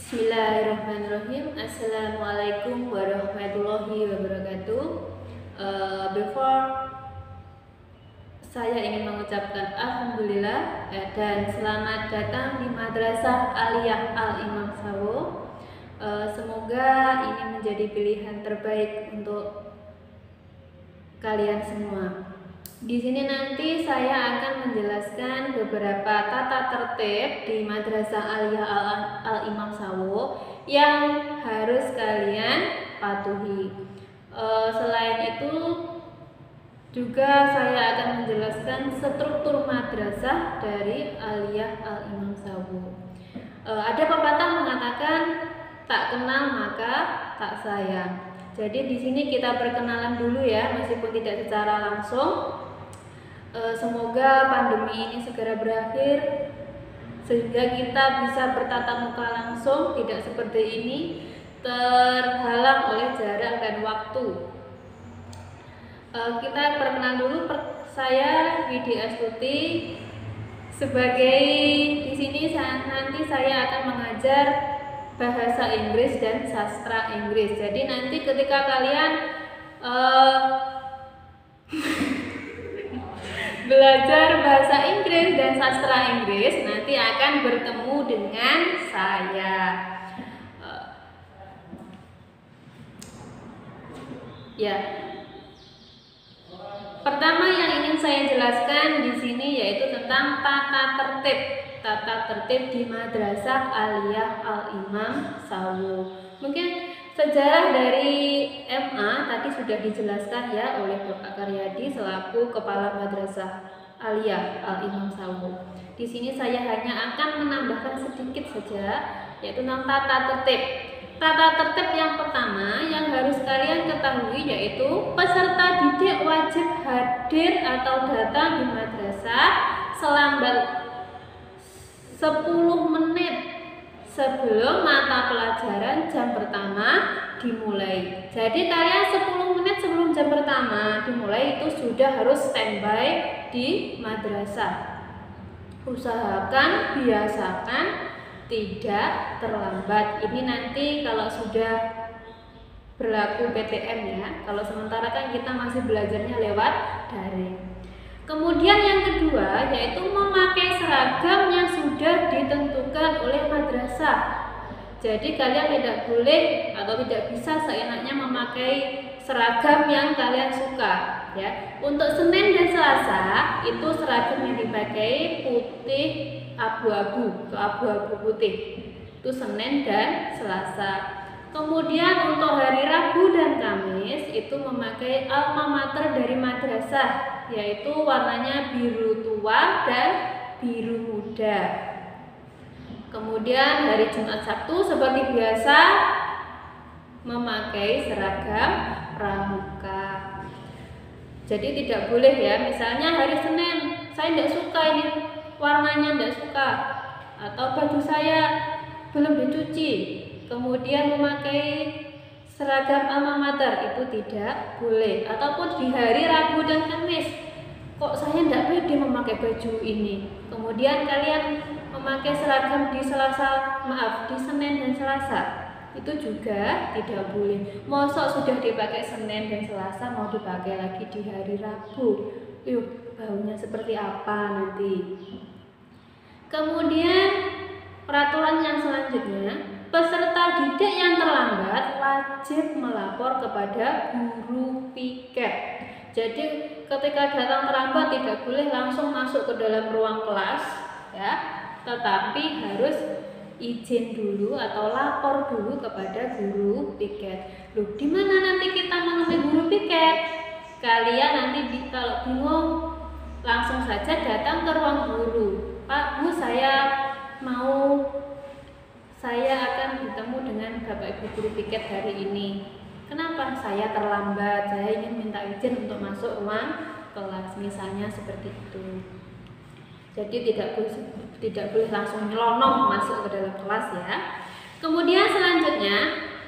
Bismillahirrahmanirrahim. Assalamualaikum warahmatullahi wabarakatuh. Before saya ingin mengucapkan alhamdulillah dan selamat datang di Madrasah Aliyah Al Imam Sawo. Semoga ini menjadi pilihan terbaik untuk kalian semua. Di sini nanti saya akan menjelaskan beberapa tata tertib di Madrasah Aliyah Al Imam Sawo yang harus kalian patuhi. Selain itu juga saya akan menjelaskan struktur madrasah dari Aliyah Al Imam Sawo. Ada pepatah mengatakan tak kenal maka tak sayang. Jadi di sini kita perkenalan dulu ya, meskipun tidak secara langsung. Semoga pandemi ini segera berakhir sehingga kita bisa bertatap muka langsung, tidak seperti ini terhalang oleh jarak dan waktu. Kita perkenalan dulu. Saya Widi Astuti sebagai di sini nanti saya akan mengajar bahasa Inggris dan sastra Inggris. Jadi nanti ketika kalian belajar bahasa Inggris dan sastra Inggris, nanti akan bertemu dengan saya. Pertama yang ingin saya jelaskan di sini yaitu tentang tata tertib di Madrasah Aliyah Al Imam Sawo. Mungkin sejarah dari MA tadi sudah dijelaskan ya oleh Bapak Karyadi selaku Kepala Madrasah Aliyah Al Imam Sawo. Di sini saya hanya akan menambahkan sedikit saja yaitu tentang tata tertib. Tata tertib yang pertama yang harus kalian ketahui yaitu peserta didik wajib hadir atau datang di madrasah selambat 10 menit sebelum mata pelajaran jam pertama dimulai. Jadi kalian 10 menit sebelum jam pertama dimulai itu sudah harus standby di madrasah. Usahakan, biasakan tidak terlambat. Ini nanti kalau sudah berlaku PTM ya. Kalau sementara kan kita masih belajarnya lewat daring. Kemudian yang kedua yaitu memakai seragam yang sudah ditentukan oleh madrasah. Jadi kalian tidak boleh atau tidak bisa seenaknya memakai seragam yang kalian suka ya. Untuk Senin dan Selasa itu seragam yang dipakai putih abu-abu atau abu-abu putih. Itu Senin dan Selasa. Kemudian untuk hari Rabu dan Kamis itu memakai alma mater dari madrasah, yaitu warnanya biru tua dan biru muda. Kemudian hari Jumat Sabtu seperti biasa memakai seragam pramuka. Jadi tidak boleh ya, misalnya hari Senin saya tidak suka ini warnanya, tidak suka, atau baju saya belum dicuci, kemudian memakai seragam alma mater itu tidak boleh. Ataupun di hari Rabu dan Kamis, kok saya tidak pede memakai baju ini, kemudian kalian memakai seragam di di Senin dan Selasa, itu juga tidak boleh. Mosok sudah dipakai Senin dan Selasa mau dipakai lagi di hari Rabu, yuk baunya seperti apa nanti. Kemudian peraturan yang selanjutnya, peserta didik yang terlambat wajib melapor kepada guru piket. Jadi ketika datang terlambat tidak boleh langsung masuk ke dalam ruang kelas ya, tetapi harus izin dulu atau lapor dulu kepada guru piket. Loh, di mana nanti kita menemui guru piket? Kalian nanti kalau bingung langsung saja datang ke ruang guru. Pak, Bu, saya akan bertemu dengan Bapak Ibu guru piket hari ini. Kenapa? Saya terlambat, saya ingin minta izin untuk masuk ruang kelas, misalnya seperti itu. Jadi tidak boleh langsung nyelonong masuk ke dalam kelas ya. Kemudian selanjutnya,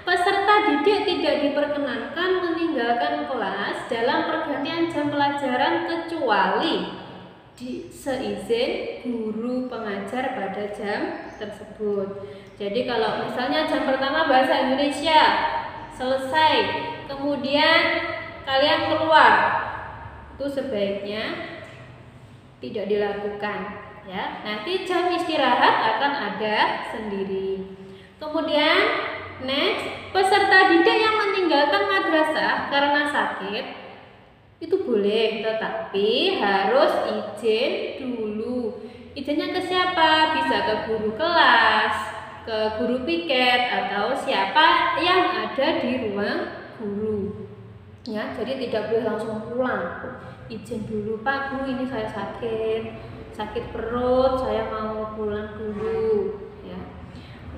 peserta didik tidak diperkenankan meninggalkan kelas dalam pergantian jam pelajaran kecuali seizin guru pengajar pada jam tersebut. Jadi kalau misalnya jam pertama bahasa Indonesia selesai, kemudian kalian keluar, itu sebaiknya tidak dilakukan ya. Nanti jam istirahat akan ada sendiri. Kemudian next, peserta didik yang meninggalkan madrasah karena sakit itu boleh, tetapi harus izin dulu. Izinnya ke siapa? Bisa ke guru kelas, ke guru piket, atau siapa yang ada di ruang guru. Ya, jadi tidak boleh langsung pulang. Izin dulu, Pak, Bu, ini saya sakit perut, saya mau pulang dulu. Ya.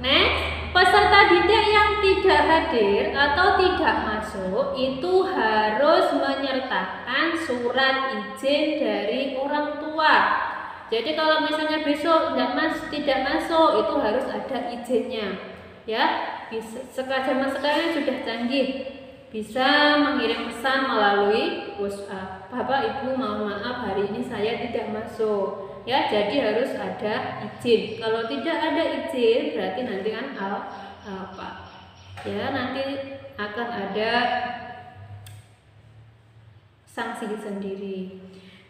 Next, peserta didik yang tidak hadir atau tidak masuk itu harus menyertakan surat izin dari orang tua. Jadi kalau misalnya besok tidak masuk, itu harus ada izinnya. Ya, zaman sekarang sudah canggih, bisa mengirim pesan melalui WhatsApp. Bapak Ibu, mohon maaf hari ini saya tidak masuk. Ya, jadi harus ada izin. Kalau tidak ada izin, berarti nanti kan apa? Ya, nanti akan ada sanksi sendiri.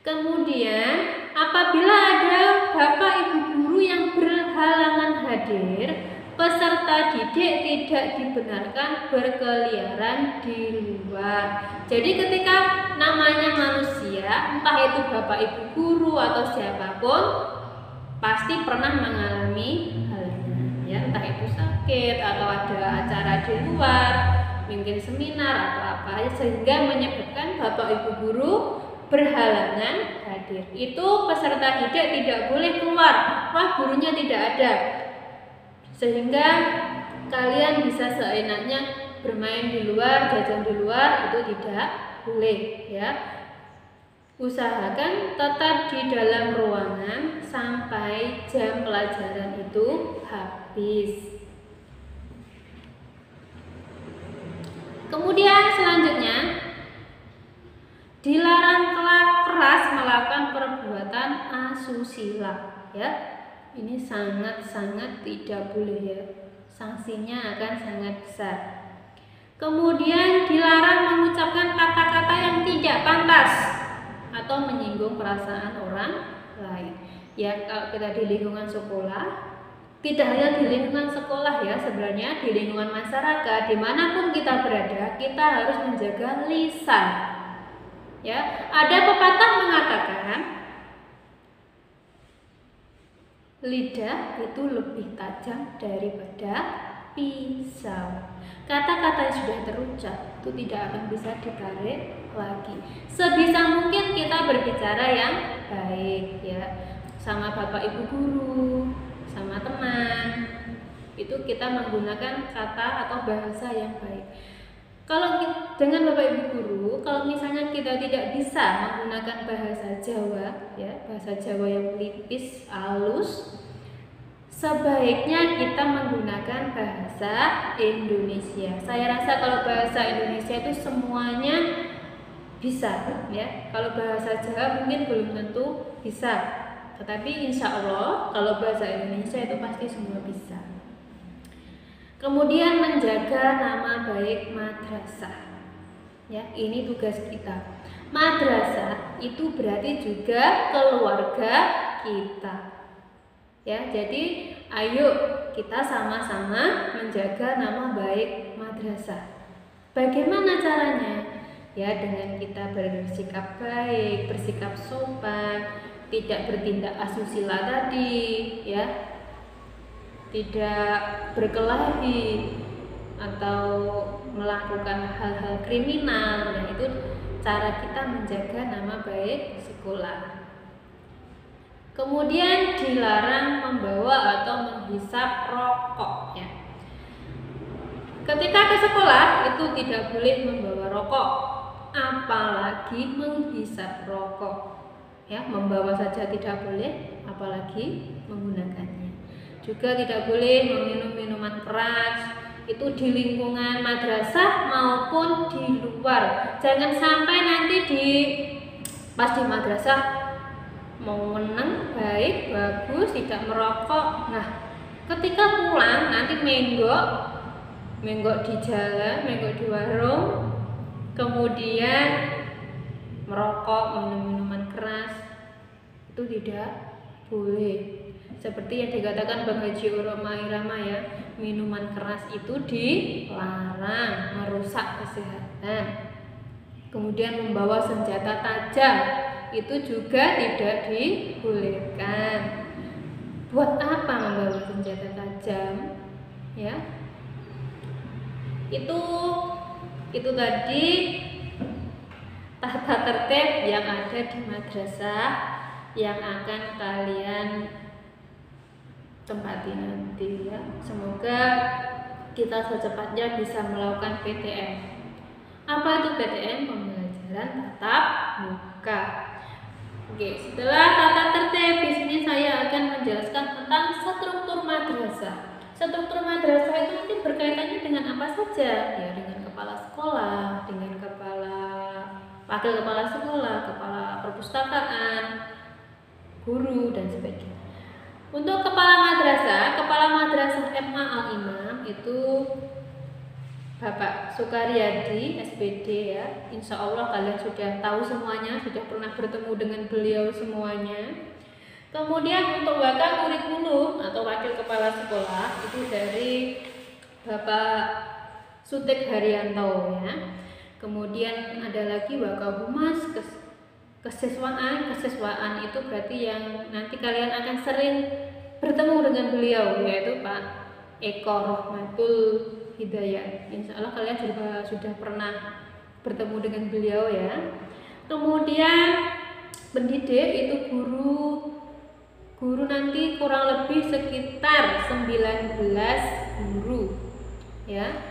Kemudian, apabila ada Bapak Ibu guru yang berhalangan hadir, peserta didik tidak dibenarkan berkeliaran di luar. Jadi ketika namanya manusia, entah itu Bapak Ibu guru atau siapapun, pasti pernah mengalami hal ini, ya, entah itu sakit atau ada acara di luar, mungkin seminar atau apa, sehingga menyebabkan Bapak Ibu guru berhalangan hadir. Itu peserta didik tidak boleh keluar, wah gurunya tidak ada, sehingga kalian bisa seenaknya bermain di luar, jajan di luar, itu tidak boleh ya. Usahakan tetap di dalam ruangan sampai jam pelajaran itu habis. Kemudian selanjutnya, dilarang keras melakukan perbuatan asusila ya. Ini sangat-sangat tidak boleh ya. Sanksinya akan sangat besar. Kemudian dilarang mengucapkan kata-kata yang tidak pantas atau menyinggung perasaan orang lain. Ya, kalau kita di lingkungan sekolah, tidak hanya di lingkungan sekolah ya, sebenarnya di lingkungan masyarakat, dimanapun kita berada, kita harus menjaga lisan. Ya, ada pepatah mengatakan lidah itu lebih tajam daripada pisau. Kata-kata yang sudah terucap itu tidak akan bisa ditarik lagi. Sebisa mungkin kita berbicara yang baik ya, sama Bapak Ibu guru, sama teman. Itu kita menggunakan kata atau bahasa yang baik. Kalau dengan Bapak Ibu guru, kalau misalnya kita tidak bisa menggunakan bahasa Jawa ya, bahasa Jawa yang tipis, halus, sebaiknya kita menggunakan bahasa Indonesia. Saya rasa kalau bahasa Indonesia itu semuanya bisa ya. Kalau bahasa Jawa mungkin belum tentu bisa, tetapi insya Allah kalau bahasa Indonesia itu pasti semua bisa. Kemudian menjaga nama baik madrasah. Ya, ini tugas kita. Madrasah itu berarti juga keluarga kita. Ya, jadi ayo kita sama-sama menjaga nama baik madrasah. Bagaimana caranya? Ya, dengan kita bersikap baik, bersikap sopan, tidak bertindak asusila tadi, ya. Tidak berkelahi atau melakukan hal-hal kriminal. Nah, itu cara kita menjaga nama baik sekolah. Kemudian dilarang membawa atau menghisap rokok ya. Ketika ke sekolah itu tidak boleh membawa rokok, apalagi menghisap rokok. Ya, membawa saja tidak boleh, apalagi menggunakannya. Juga tidak boleh meminum minuman keras, itu di lingkungan madrasah maupun di luar. Jangan sampai nanti pas di madrasah mau menang baik, bagus, tidak merokok. Nah, ketika pulang nanti menggok di jalan, menggok di warung, kemudian merokok, minum minuman keras, itu tidak boleh. Seperti yang dikatakan Bang Haji Roma Irama ya, minuman keras itu dilarang, merusak kesehatan. Kemudian membawa senjata tajam itu juga tidak dibolehkan. Buat apa membawa senjata tajam? Ya, itu tadi tata tertib yang ada di madrasah yang akan kalian tempati nanti ya. Semoga kita secepatnya bisa melakukan PTM. Apa itu PTM? Pembelajaran tatap muka. Oke, setelah tata tertib, di sini saya akan menjelaskan tentang struktur madrasah. Struktur madrasah itu nanti berkaitannya dengan apa saja? Ya, dengan kepala sekolah, dengan wakil kepala sekolah, kepala perpustakaan, guru dan sebagainya. Untuk kepala madrasah MA Al-Imam itu Bapak Sukaryadi SPD ya. Insya Allah kalian sudah tahu semuanya, sudah pernah bertemu dengan beliau semuanya. Kemudian untuk wakil kurikulum atau wakil kepala sekolah itu dari Bapak Sutik Haryanto ya. Kemudian ada lagi Wakahumas kesiswaan itu berarti yang nanti kalian akan sering bertemu dengan beliau, yaitu Pak Eko Rohmatul Hidayat. Insya Allah kalian juga sudah pernah bertemu dengan beliau ya. Kemudian pendidik itu guru nanti kurang lebih sekitar 19 guru ya.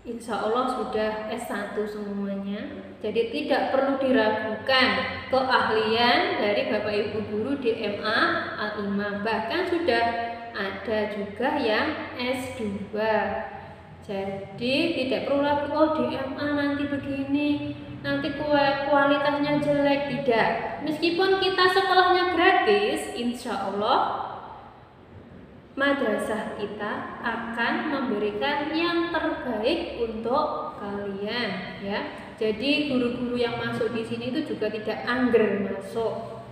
Insya Allah sudah S1 semuanya. Jadi tidak perlu diragukan keahlian dari Bapak Ibu guru di MA Al-Imam. Bahkan sudah ada juga yang S2. Jadi tidak perlu lagi di MA nanti begini, nanti kualitasnya jelek. Tidak. Meskipun kita sekolahnya gratis, insya Allah madrasah kita akan memberikan yang terbaik untuk kalian ya. Jadi guru-guru yang masuk di sini itu juga tidak angger masuk.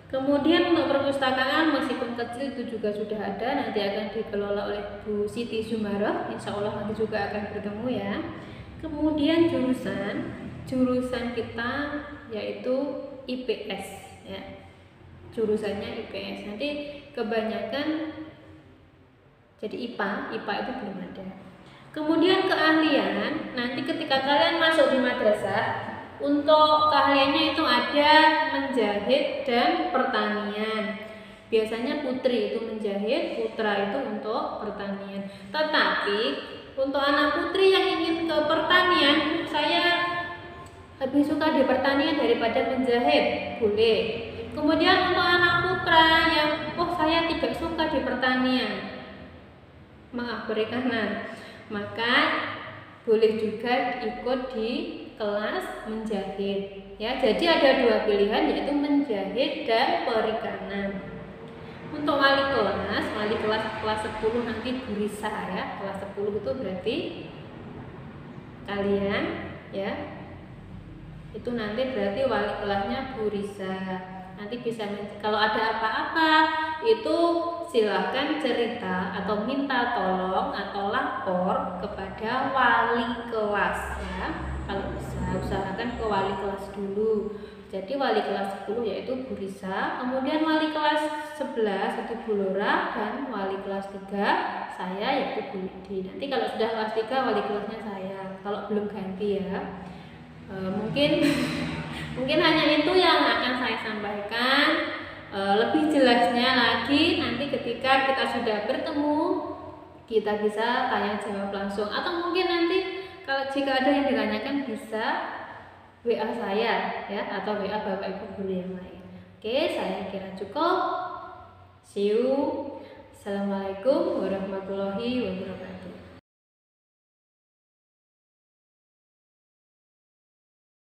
Kemudian untuk perpustakaan meskipun kecil itu juga sudah ada, nanti akan dikelola oleh Bu Siti Zumarah. Insya Allah nanti juga akan bertemu ya. Kemudian jurusan kita yaitu IPS ya. Jurusannya IPS. Nanti kebanyakan jadi IPA itu belum ada. Kemudian keahlian, nanti ketika kalian masuk di madrasah, untuk keahliannya itu ada menjahit dan pertanian. Biasanya putri itu menjahit, putra itu untuk pertanian. Tetapi untuk anak putri yang ingin ke pertanian, saya lebih suka di pertanian daripada menjahit, boleh. Kemudian untuk anak putra yang saya tidak suka di pertanian, maaf perikanan, maka boleh juga ikut di kelas menjahit ya. Jadi ada dua pilihan, yaitu menjahit dan perikanan. Untuk wali kelas kelas 10 nanti Bu Risa ya. Kelas 10 itu berarti kalian ya. Itu nanti berarti wali kelasnya Bu Risa. Nanti bisa kalau ada apa-apa itu silahkan cerita atau minta tolong atau lapor kepada wali kelas ya. Kalau bisa usahakan ke wali kelas dulu. Jadi wali kelas 10 yaitu Bu Risa, kemudian wali kelas 11 itu Bu Lora, dan wali kelas 3 saya yaitu Bu Lidi. Nanti kalau sudah kelas 3 wali kelasnya saya, kalau belum ganti ya. Mungkin hanya itu yang akan saya sampaikan. Lebih jelasnya lagi nanti ketika kita sudah bertemu, kita bisa tanya jawab langsung, atau mungkin nanti kalau jika ada yang ditanyakan bisa WA saya ya, atau WA Bapak Ibu guru yang lain. Oke, saya kira cukup. See you. Assalamualaikum warahmatullahi wabarakatuh.